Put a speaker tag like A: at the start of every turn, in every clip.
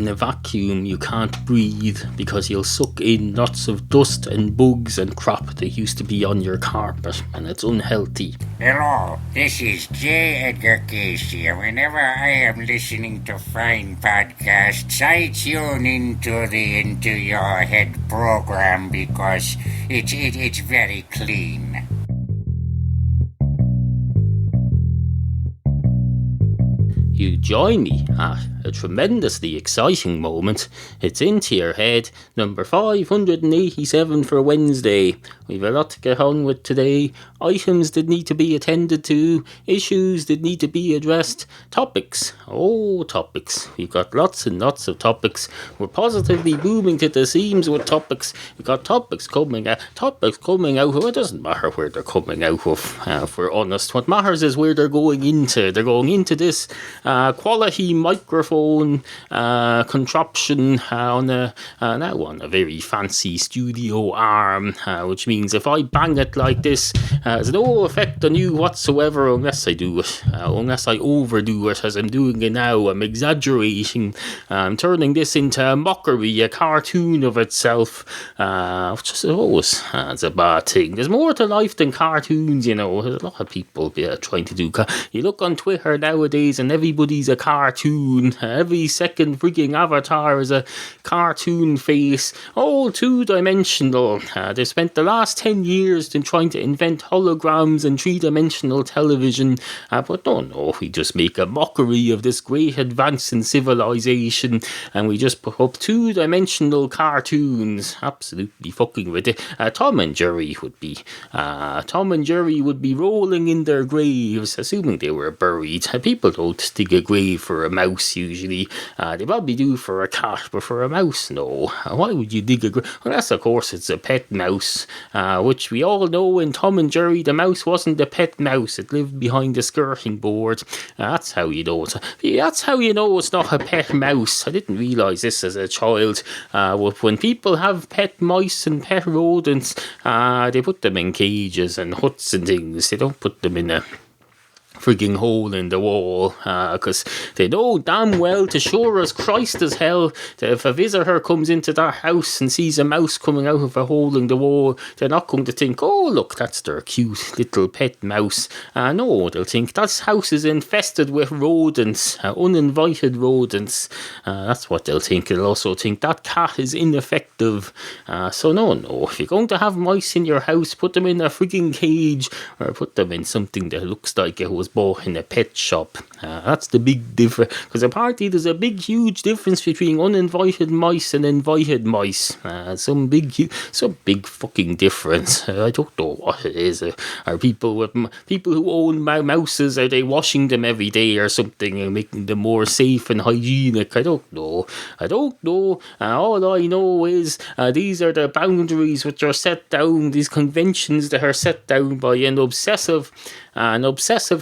A: in a vacuum you can't breathe because you'll suck in lots of dust and bugs and crap that used to be on your carpet, and it's unhealthy.
B: Hello, this is J. Edgar Casey, and whenever I am listening to fine podcasts, I tune into your head program because it's very clean.
A: You join me at a tremendously exciting moment. It's Into Your Head, number 587 for Wednesday. We've a lot to get on with today. Items that need to be attended to, issues that need to be addressed, topics. Oh, topics. We've got lots and lots of topics. We're positively booming to the seams with topics. We've got topics coming out. It doesn't matter where they're coming out of, if we're honest. What matters is where they're going into. They're going into this quality microphone contraption on a very fancy studio arm, which means if I bang it like this, there's no effect on you whatsoever unless I do it, unless I overdo it as I'm doing it now. I'm exaggerating. I'm turning this into a mockery, a cartoon of itself, which I suppose is a bad thing. There's more to life than cartoons, you know. There's a lot of people trying to do. You look on Twitter nowadays and everybody's a cartoon. Every second freaking avatar is a cartoon face, all two-dimensional. They've spent the last 10 years in trying to invent holograms and three-dimensional television, but no, we just make a mockery of this great advance in civilization, and we just put up two-dimensional cartoons. Absolutely fucking ridiculous. Tom and Jerry would be rolling in their graves, assuming they were buried. People don't dig a grave for a mouse usually. They probably do for a cat, but for a mouse, no. Why would you dig a grave? Unless, of course, it's a pet mouse, which we all know in Tom and Jerry, the mouse wasn't a pet mouse. It lived behind the skirting board. That's how you know it's not a pet mouse. I didn't realise this as a child. When people have pet mice and pet rodents, they put them in cages and huts and things. They don't put them in a frigging hole in the wall, because they know damn well, to sure as Christ as hell, that if a visitor comes into their house and sees a mouse coming out of a hole in the wall, they're not going to think, oh look, that's their cute little pet mouse. No, they'll think that house is infested with rodents, uninvited rodents. That's what they'll think. They'll also think that cat is ineffective. So no, if you're going to have mice in your house, put them in a frigging cage, or put them in something that looks like it was bought in a pet shop. That's the big difference, because apparently there's a huge difference between uninvited mice and invited mice. Some big fucking difference. I don't know what it is. Are people who own mouses, are they washing them every day or something and making them more safe and hygienic? I don't know. All I know is these are the boundaries which are set down, these conventions that are set down by an obsessive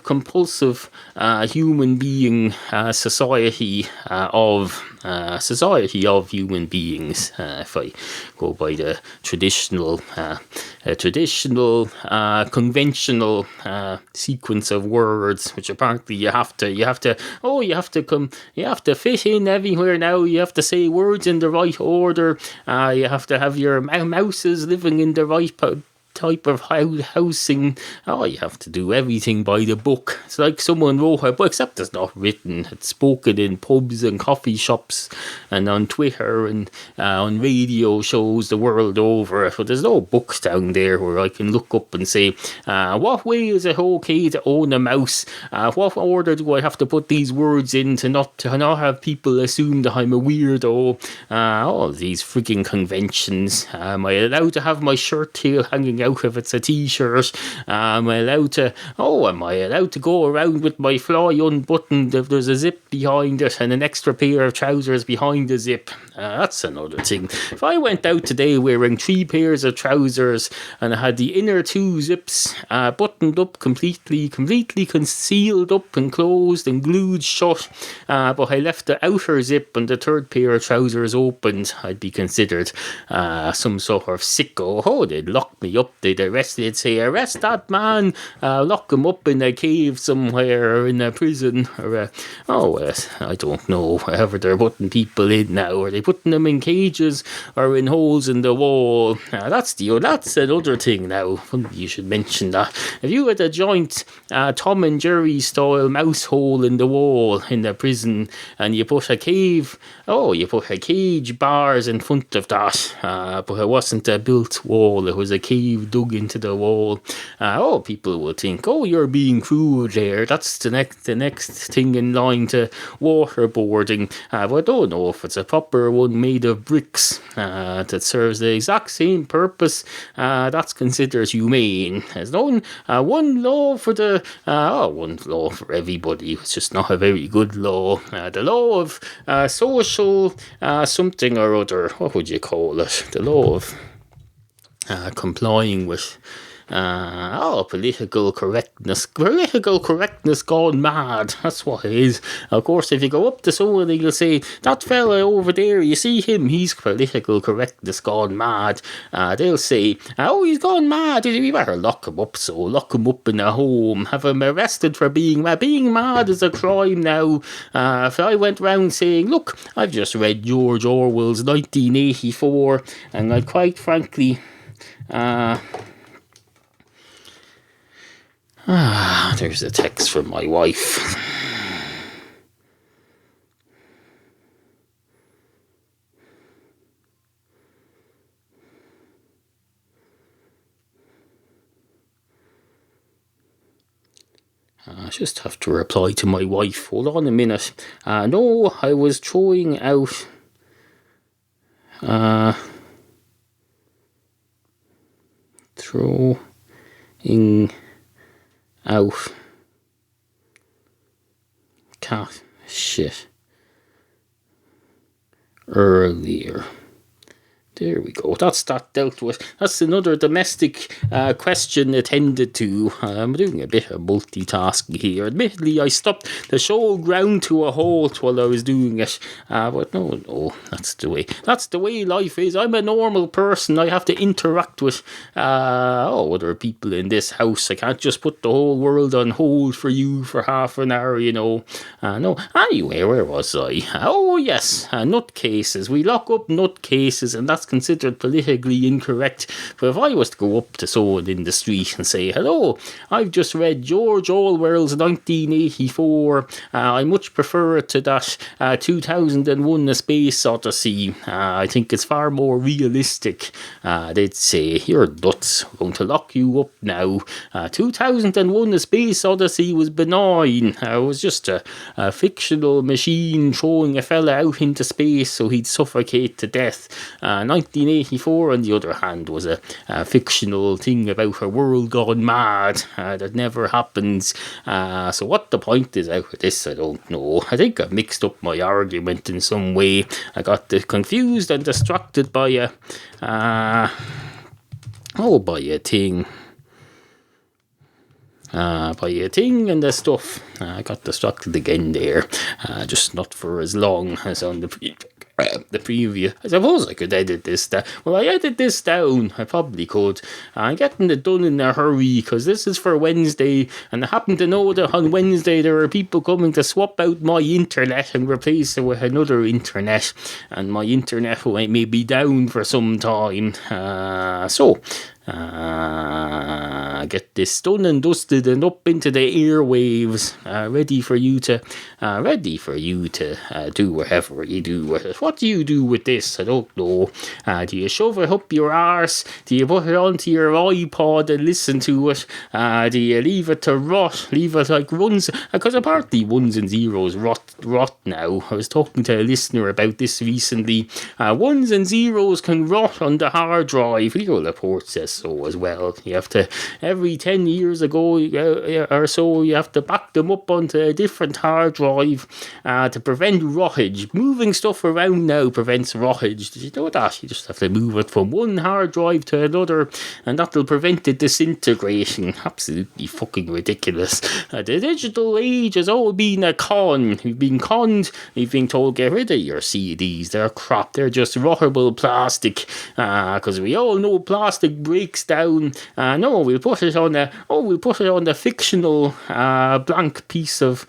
A: compulsive human being society of human beings, if I go by the traditional conventional sequence of words, which apparently you have to fit in everywhere now. You have to say words in the right order. You have to have your mouses living in the right type of housing. You have to do everything by the book. It's like someone wrote a book, except it's not written. It's spoken in pubs and coffee shops and on Twitter and on radio shows the world over. But there's no books down there where I can look up and say, what way is it okay to own a mouse? What order do I have to put these words in to not have people assume that I'm a weirdo? All these freaking conventions. Am I allowed to have my shirt tail hanging out if it's a t-shirt? Am I allowed to go around with my fly unbuttoned if there's a zip behind it and an extra pair of trousers behind the zip? That's another thing. If I went out today wearing 3 pairs of trousers and I had the inner 2 zips buttoned up completely concealed up and closed and glued shut, but I left the outer zip and the 3rd pair of trousers opened, I'd be considered some sort of sicko. They'd lock me up they'd say, arrest that man, lock him up in a cave somewhere, or in a prison, or I don't know, wherever they're putting people in now. Are they putting them in cages or in holes in the wall? That's another thing now. You should mention that. If you had a joint Tom and Jerry style mouse hole in the wall in the prison, and you put a cage bars in front of that, but it wasn't a built wall, it was a cave dug into the wall, people would think, you're being cruel there. That's the next thing in line to waterboarding. But I don't know if it's a proper one made of bricks that serves the exact same purpose. That's considered humane. There's one law for one law for everybody. It's just not a very good law. The law of social something or other. What would you call it? The law of complying with political correctness gone mad. That's what it is. Of course, if you go up to someone and you'll say, that fella over there, you see him, he's political correctness gone mad, they'll say, he's gone mad, we better lock him up. So lock him up in a home, have him arrested for being mad is a crime now. If I went round saying, look, I've just read George Orwell's 1984, and I'd quite frankly there's a text from my wife. I just have to reply to my wife. Hold on a minute. No, I was throwing out cat shit earlier. There we go. That's that dealt with. That's another domestic question attended to. I'm doing a bit of multitasking here. Admittedly, I stopped the show ground to a halt while I was doing it. But no, that's the way life is. I'm a normal person. I have to interact with other people in this house. I can't just put the whole world on hold for you for half an hour, No. Anyway, where was I? Oh, yes. Nutcases. We lock up nutcases, and that's considered politically incorrect. But if I was to go up to someone in the street and say, hello, I've just read George Orwell's 1984, I much prefer it to that 2001 A Space Odyssey, I think it's far more realistic, they'd say, you're nuts, I'm going to lock you up now. 2001 A Space Odyssey was benign. It was just a fictional machine throwing a fella out into space so he'd suffocate to death. 1984, on the other hand, was a fictional thing about a world gone mad that never happens. So what the point is out of this, I don't know. I think I've mixed up my argument in some way. I got confused and distracted by a thing. By a thing and the stuff. I got distracted again there. Just not for as long as on the previous. I suppose I could edit this down. Well, I edit this down. I probably could. I'm getting it done in a hurry because this is for Wednesday, and I happen to know that on Wednesday there are people coming to swap out my internet and replace it with another internet, and my internet may be down for some time. Get this done and dusted and up into the airwaves, ready for you to do whatever you do with it. What do you do with this? I don't know. Do you shove it up your arse? Do you put it onto your iPod and listen to it? Do you leave it to rot? Leave it like runs? Because apparently ones and zeros rot now. I was talking to a listener about this recently. Ones and zeros can rot on the hard drive. Legal report says so as well. You have to, every 10 years ago or so, you have to back them up onto a different hard drive to prevent rottage. Moving stuff around now prevents rottage. Did you know that? You just have to move it from one hard drive to another, and that'll prevent it disintegrating. Absolutely fucking ridiculous. The digital age has all been a con. We've been conned. We've been told, get rid of your CDs. They're crap. They're just rottable plastic. Because we all know plastic breaks breaks down. No, we'll put it on the fictional blank piece of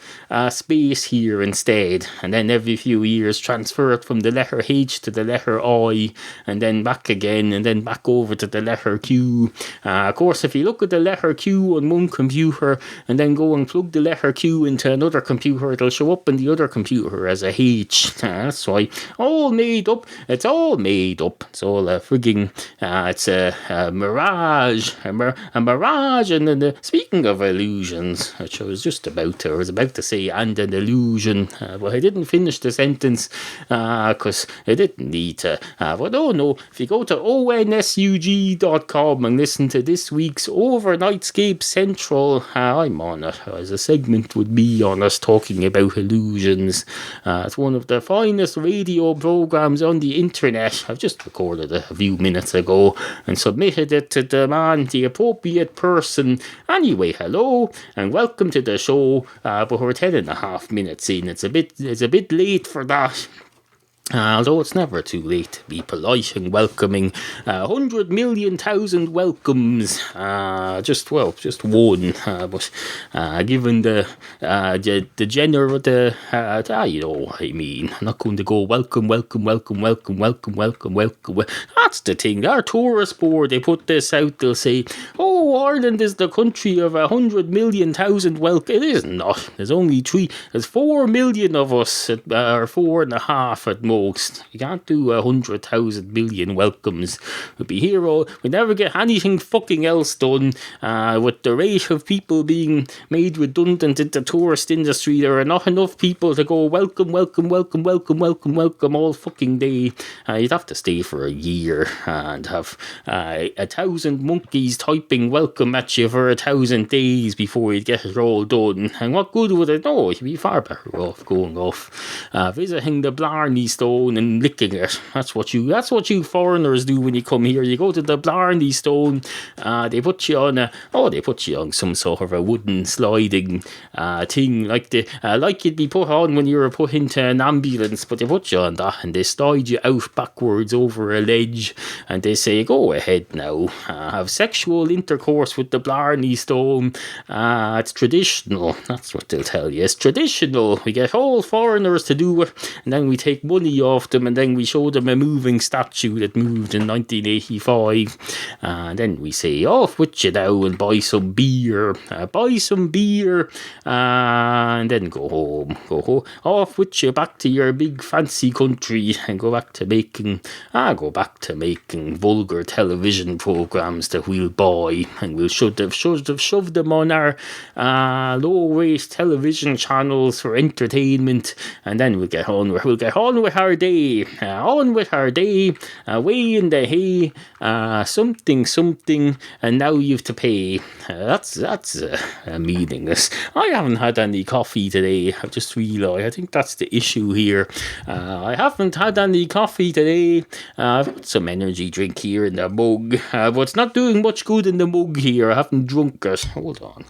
A: space here instead, and then every few years transfer it from the letter H to the letter I, and then back again, and then back over to the letter Q. Of course, if you look at the letter Q on one computer and then go and plug the letter Q into another computer, it'll show up in the other computer as a H. That's why. All made up. It's all made up. It's all a frigging, it's a mirage. A mirage. And then, speaking of illusions, which I was about to say, and an illusion, but I didn't finish the sentence, because I didn't need to. But oh no, if you go to onsug.com and listen to this week's Overnightscape Central, I'm on it, as a segment would be on us talking about illusions. It's one of the finest radio programs on the internet. I've just recorded it a few minutes ago and submitted it to the appropriate person. Anyway, hello and welcome to the show. But we're 10.5 minutes in. It's a bit late for that. Although it's never too late to be polite and welcoming. 100 million thousand welcomes. Just one. But given the general, you know what I mean. I'm not going to go welcome. That's the thing. Our tourist board, they put this out. They'll say, "Oh, Ireland is the country of 100 million thousand welcome." It is not. There's only 4 million of us, or 4.5 at most. You can't do 100,000 million welcomes. We'd be here all. We'd never get anything fucking else done. With the rate of people being made redundant in the tourist industry, there are not enough people to go welcome all fucking day. You'd have to stay for a year and have 1,000 monkeys typing welcome at you for 1,000 days before you'd get it all done. And what good would it? No, you'd be far better off going off visiting the Blarney Stone and licking it. That's what you foreigners do when you come here. You go to the Blarney Stone. They put you on some sort of a wooden sliding thing like you'd be put on when you were put into an ambulance. But they put you on that and they slide you out backwards over a ledge and they say, "Go ahead now, have sexual intercourse with the Blarney Stone." It's traditional. That's what they'll tell you. It's traditional. We get all foreigners to do it, and then we take money off them, and then we show them a moving statue that moved in 1985, and then we say, "Off with you now and buy some beer, and then go home, off with you back to your big fancy country and go back to making vulgar television programs that we'll buy, and we'll shove them on our low rate television channels for entertainment, and then we'll get on with our day, away in the hay, something, and now you've to pay." That's meaningless. I haven't had any coffee today. I've just realised. I think that's the issue here. I haven't had any coffee today. I've got some energy drink here in the mug, but it's not doing much good in the mug here. I haven't drunk it. Hold on.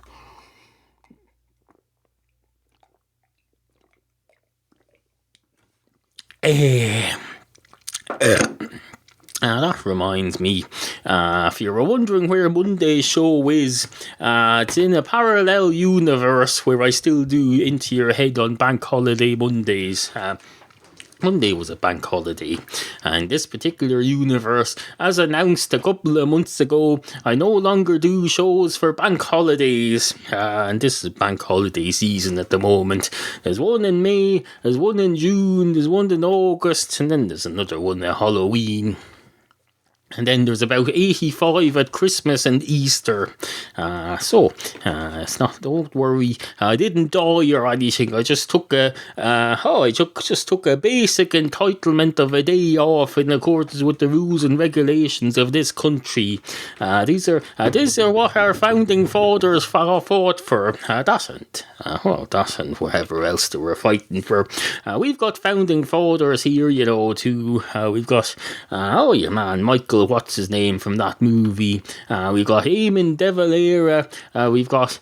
A: That reminds me, if you were wondering where Monday's show is, it's in a parallel universe where I still do Into Your Head on Bank Holiday Mondays. Monday was a bank holiday, and this particular universe, as announced a couple of months ago, I no longer do shows for bank holidays, and this is bank holiday season at the moment. There's one in May, there's one in June, there's one in August, and then there's another one at Halloween. And then there's about 85 at Christmas and Easter. So it's not. Don't worry. I didn't die or anything. I just took a basic entitlement of a day off in accordance with the rules and regulations of this country. These are what our founding fathers fought for. That and whatever else they were fighting for. We've got founding fathers here, too. We've got your man Michael people. What's his name from that movie? We've got Eamon De Valera. We've got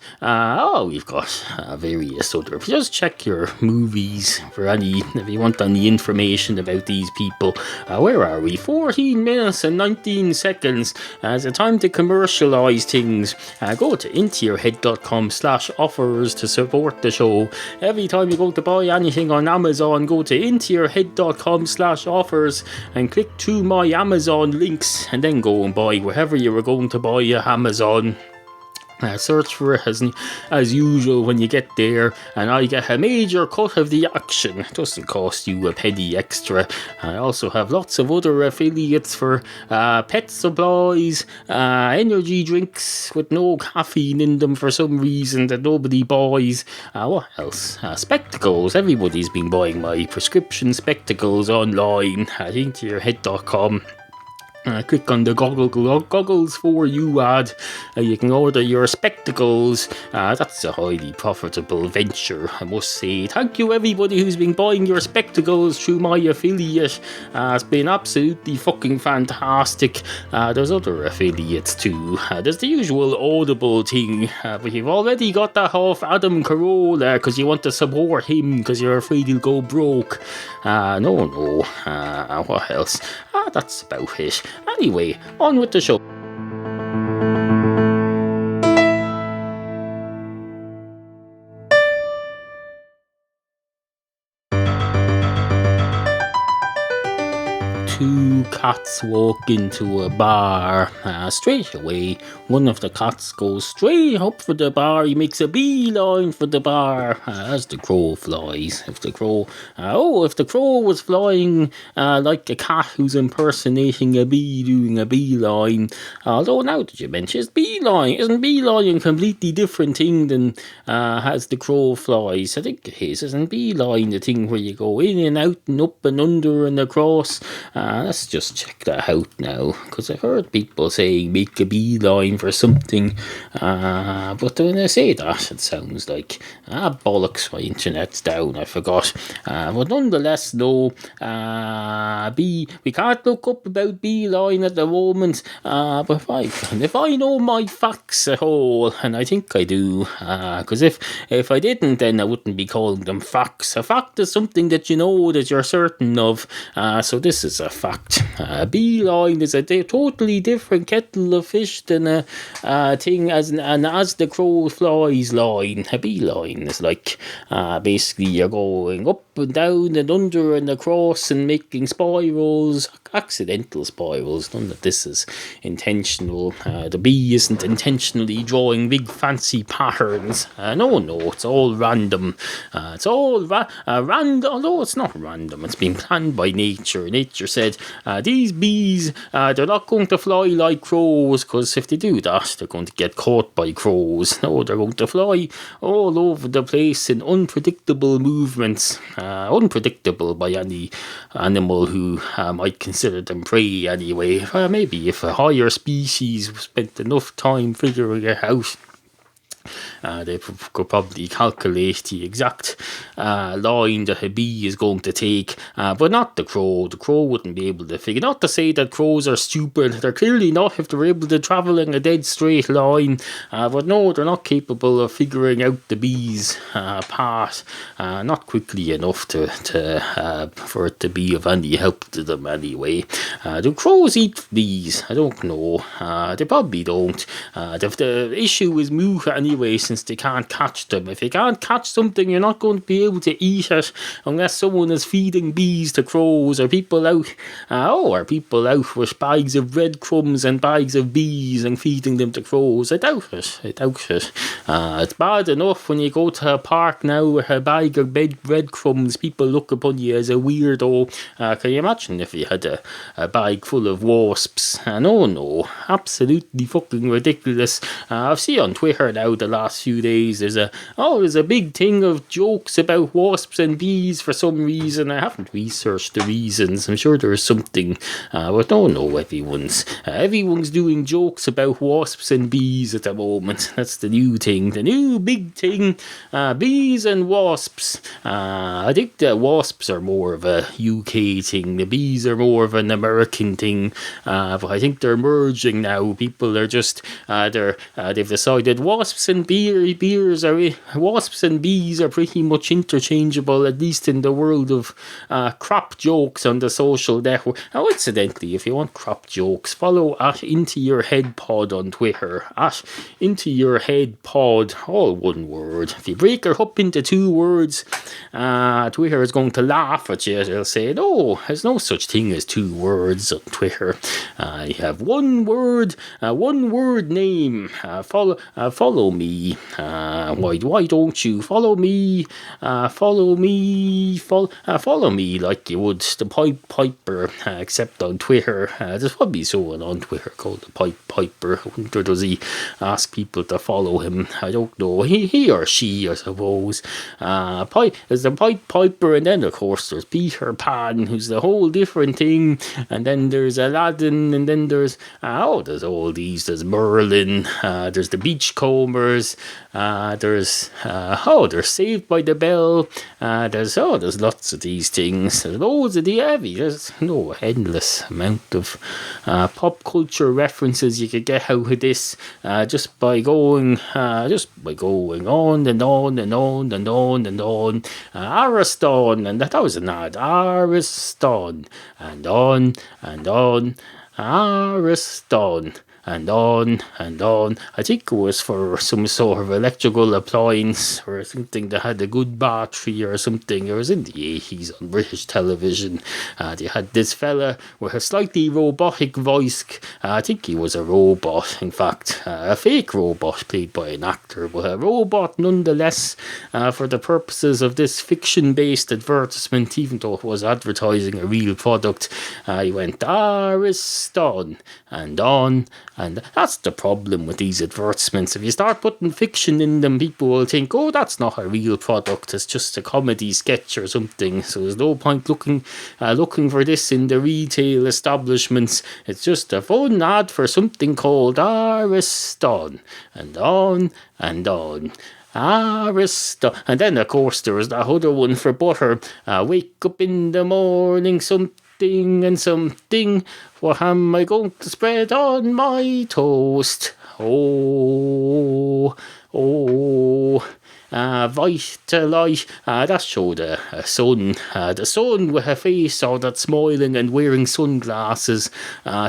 A: various other. Just check your movies for if you want any information about these people. Where are we? 14 minutes and 19 seconds. It's a time to commercialise things. Go to intoyourhead.com/offers to support the show. Every time you go to buy anything on Amazon, go to intoyourhead.com/offers and click to my Amazon links, and then go and buy wherever you were going to buy at Amazon. Search for it as usual when you get there, and I get a major cut of the action. It doesn't cost you a penny extra. I also have lots of other affiliates for pet supplies, energy drinks with no caffeine in them for some reason that nobody buys. What else? Spectacles. Everybody's been buying my prescription spectacles online at intoyourhead.com. Click on the goggles for you ad. You can order your spectacles. That's a highly profitable venture, I must say. Thank you everybody who's been buying your spectacles through my affiliate. It's been absolutely fucking fantastic. There's other affiliates too. There's the usual Audible thing, but you've already got that off Adam Carolla because you want to support him because you're afraid he'll go broke. No. What else? That's about it. Anyway, on with the show. Two cats walk into a bar. Straight away, one of the cats goes straight up for the bar. He makes a beeline for the bar as the crow flies. If the crow was flying like a cat who's impersonating a bee doing a beeline. Although now that you mention it's beeline, isn't beeline a completely different thing than as the crow flies? I think it is. Isn't beeline the thing where you go in and out and up and under and across? Let's just check that out now, because I've heard people saying make a beeline for something, but when they say that, it sounds like bollocks, my internet's down, I forgot. But nonetheless, no, we can't look up about beeline at the moment, but if I know my facts at all, and I think I do, because if I didn't, then I wouldn't be calling them facts. A fact is something that you know that you're certain of, so this is a fact. Beeline is a totally different kettle of fish than a thing as the crow flies line. A beeline is like basically you're going up and down and under and across and making spirals, accidental spirals. None of this is intentional. The bee isn't intentionally drawing big fancy patterns. No, it's all random. It's all random, although it's not random. It's been planned by nature. Nature said, these bees, they're not going to fly like crows, because if they do that, they're going to get caught by crows. No, they're going to fly all over the place in unpredictable movements. Unpredictable by any animal who might consider them prey anyway. Maybe if a higher species spent enough time figuring it out, they could probably calculate the exact line that a bee is going to take, but not the crow. The crow wouldn't be able to figure. Not to say that crows are stupid. They're clearly not if they're able to travel in a dead straight line. But no, they're not capable of figuring out the bee's path. Not quickly enough for it to be of any help to them anyway. Do crows eat bees? I don't know. They probably don't. The issue is moot anyway, since they can't catch them. If you can't catch something, you're not going to be able to eat it unless someone is feeding bees to crows, or people out with bags of breadcrumbs and bags of bees and feeding them to crows. I doubt it. It's bad enough when you go to a park now with a bag of breadcrumbs, people look upon you as a weirdo. Can you imagine if you had a bag full of wasps? No, absolutely fucking ridiculous. I've seen on Twitter now the last few days. There's a big thing of jokes about wasps and bees for some reason. I haven't researched the reasons. I'm sure there is something, but don't know everyone's doing jokes about wasps and bees at the moment. That's the new thing, the new big thing. Bees and wasps. I think the wasps are more of a UK thing. The bees are more of an American thing. But I think they're merging now. People are just they've decided wasps and bees are pretty much interchangeable, at least in the world of crop jokes on the social network. Now, incidentally, if you want crop jokes, follow at Into Your Head Pod on Twitter. At Into Your Head Pod, all one word. If you break her up into 2 words, Twitter is going to laugh at you. They'll say, no, there's no such thing as 2 words on Twitter. You have one word name. Follow me. Why don't you follow me? Follow me like you would the Pied Piper, except on Twitter. There's probably someone on Twitter called the Pied Piper. I wonder, does he ask people to follow him? I don't know. He or she, I suppose. There's the Pied Piper, and then of course there's Peter Pan, who's the whole different thing. And then there's Aladdin, and then there's all these. There's Merlin. There's the Beachcombers. There's Saved by the Bell. There's lots of these things. There's loads of there's no endless amount of pop culture references you could get out of this just by going on and on and on and on and on. Ariston, and that was an ad. Ariston, and on and on. Ariston. And on and on. I think it was for some sort of electrical appliance or something that had a good battery or something. It was in the 80s on British television. They had this fella with a slightly robotic voice. I think he was a robot, in fact. A fake robot played by an actor, but a robot nonetheless, for the purposes of this fiction-based advertisement, even though it was advertising a real product. He went, Ariston, and on. And that's the problem with these advertisements. If you start putting fiction in them, people will think, oh, that's not a real product. It's just a comedy sketch or something. So there's no point looking for this in the retail establishments. It's just a fun ad for something called Ariston. And on and on. Ariston. And then, of course, there was that other one for butter. Wake up in the morning, something and something. What am I going to spread on my toast? Oh. Vitalite. That showed a sun. The sun with a face all that smiling and wearing sunglasses,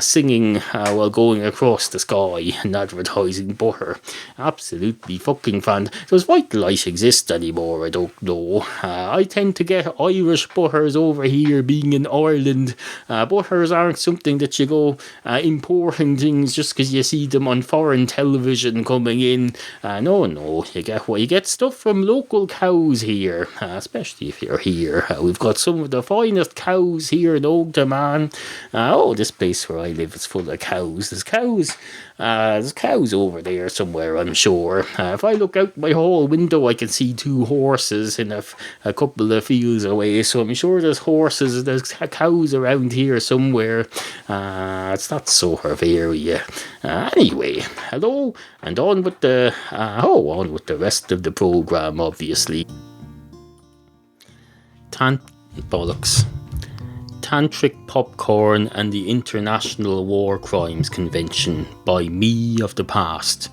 A: singing while going across the sky and advertising butter. Absolutely fucking fan. Does Vitalite exist anymore? I don't know. I tend to get Irish butters over here, being in Ireland. Butters aren't something that you go importing things just because you see them on foreign television coming in. No, you get stuff from local cows here, especially if you're here. We've got some of the finest cows here in Ogden. This place where I live is full of cows. There's cows over there somewhere, I'm sure. If I look out my hall window, I can see 2 horses in a couple of fields away, so I'm sure there's cows around here somewhere. It's that sort of area. Anyway, hello, and on with the rest of the program, obviously. Bollocks. Tantric Popcorn and the International War Crimes Convention by Me of the Past.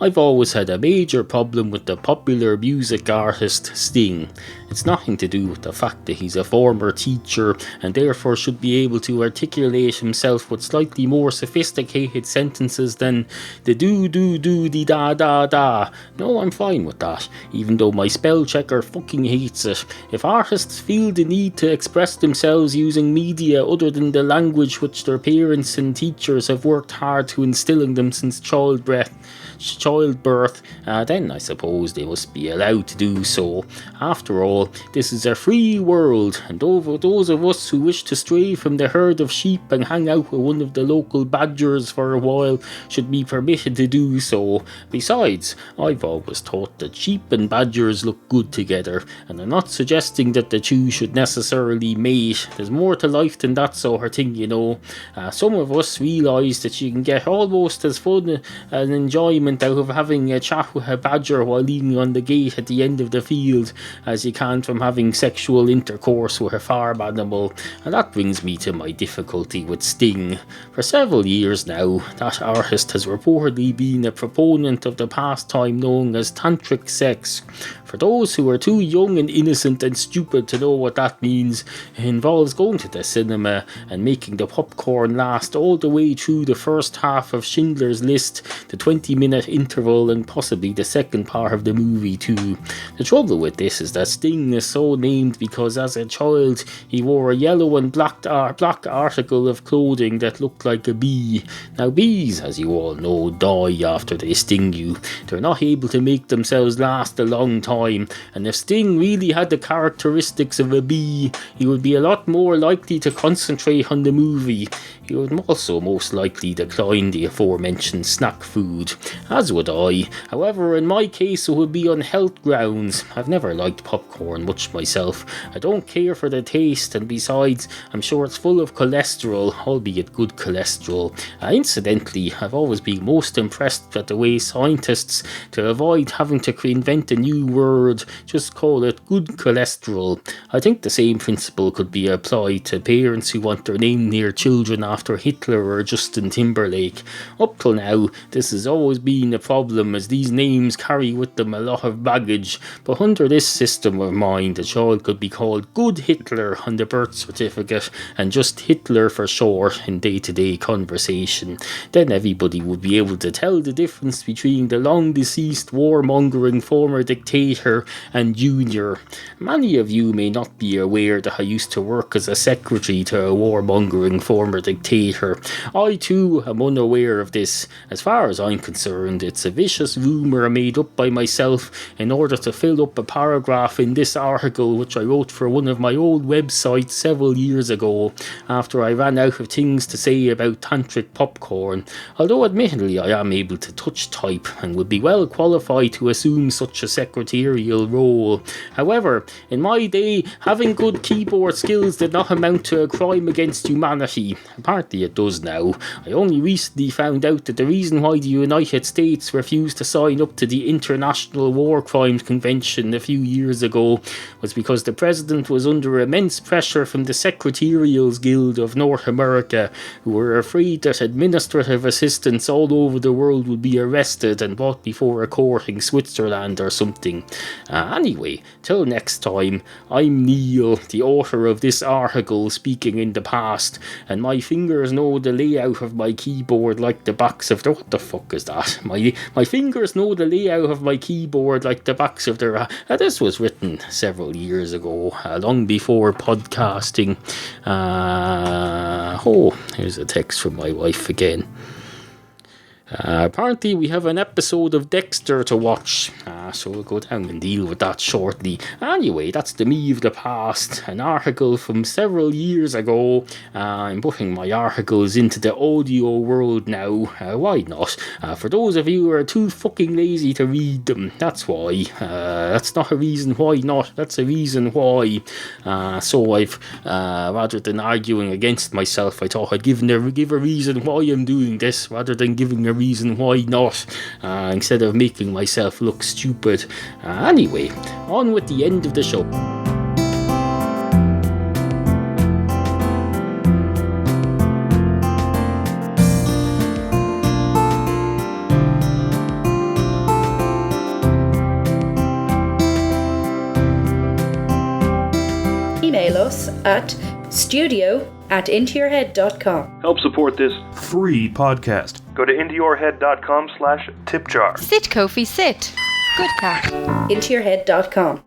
A: I've always had a major problem with the popular music artist Sting. It's nothing to do with the fact that he's a former teacher and therefore should be able to articulate himself with slightly more sophisticated sentences than the do-do-do-de-da-da-da. No, I'm fine with that, even though my spell checker fucking hates it. If artists feel the need to express themselves using media other than the language which their parents and teachers have worked hard to instill in them since childbirth, childbirth, then I suppose they must be allowed to do so. After all, this is a free world, and over those of us who wish to stray from the herd of sheep and hang out with one of the local badgers for a while should be permitted to do so. Besides, I've always thought that sheep and badgers look good together, and I'm not suggesting that the two should necessarily mate. There's more to life than that sort of thing, you know. Some of us realise that you can get almost as fun and enjoyment out of having a chat with a badger while leaning on the gate at the end of the field as you can from having sexual intercourse with a farm animal. And that brings me to my difficulty with Sting. For several years now, that artist has reportedly been a proponent of the pastime known as tantric sex. For those who are too young and innocent and stupid to know what that means, it involves going to the cinema and making the popcorn last all the way through the first half of Schindler's List, the 20-minute interval, and possibly the second part of the movie too. The trouble with this is that Sting is so named because as a child he wore a yellow and black article of clothing that looked like a bee. Now bees, as you all know, die after they sting you. They're not able to make themselves last a long time, and if Sting really had the characteristics of a bee, he would be a lot more likely to concentrate on the movie. He would also most likely decline the aforementioned snack food, as would I. However, in my case it would be on health grounds. I've never liked popcorn much myself. I don't care for the taste, and besides, I'm sure it's full of cholesterol, albeit good cholesterol. Incidentally, I've always been most impressed at the way scientists, to avoid having to invent a new word, just call it good cholesterol. I think the same principle could be applied to parents who want their name near children after Hitler or Justin Timberlake. Up till now, this has always been a problem, as these names carry with them a lot of baggage, but under this system of mine, the child could be called Good Hitler on the birth certificate, and just Hitler for short in day-to-day conversation. Then everybody would be able to tell the difference between the long-deceased warmongering former dictator and Junior. Many of you may not be aware that I used to work as a secretary to a warmongering former dictator. I too am unaware of this. As far as I'm concerned, it's a vicious rumour made up by myself in order to fill up a paragraph in this article which I wrote for one of my old websites several years ago, after I ran out of things to say about tantric popcorn, although admittedly I am able to touch type and would be well qualified to assume such a secretarial role. However, in my day, having good keyboard skills did not amount to a crime against humanity. Apparently it does now. I only recently found out that the reason why the United States refused to sign up to the International War Crimes Convention a few years ago was because the president was under immense pressure from the Secretarials Guild of North America, who were afraid that administrative assistants all over the world would be arrested and brought before a court in Switzerland or something. Anyway, till next time, I'm Neal, the author of this article, speaking in the past, and my fingers know the layout of my keyboard like the backs of what the fuck is that? My fingers know the layout of my keyboard like the backs of their... this was written several years ago, long before podcasting. Here's a text from my wife again. Apparently we have an episode of Dexter to watch, so we'll go down and deal with that shortly. Anyway, that's the me of the past, an article from several years ago. I'm putting my articles into the audio world now. Why not? For those of you who are too fucking lazy to read them, that's why. That's not a reason why not, that's a reason why. So I've, rather than arguing against myself, I thought I'd give a reason why I'm doing this, rather than giving a reason why not, instead of making myself look stupid. Anyway, on with the end of the show.
C: Email us at studio@intoyourhead.com.
D: Help support this free podcast. Go to intoyourhead.com/tipjar.
E: Sit, Kofi, sit. Good cat.
C: intoyourhead.com.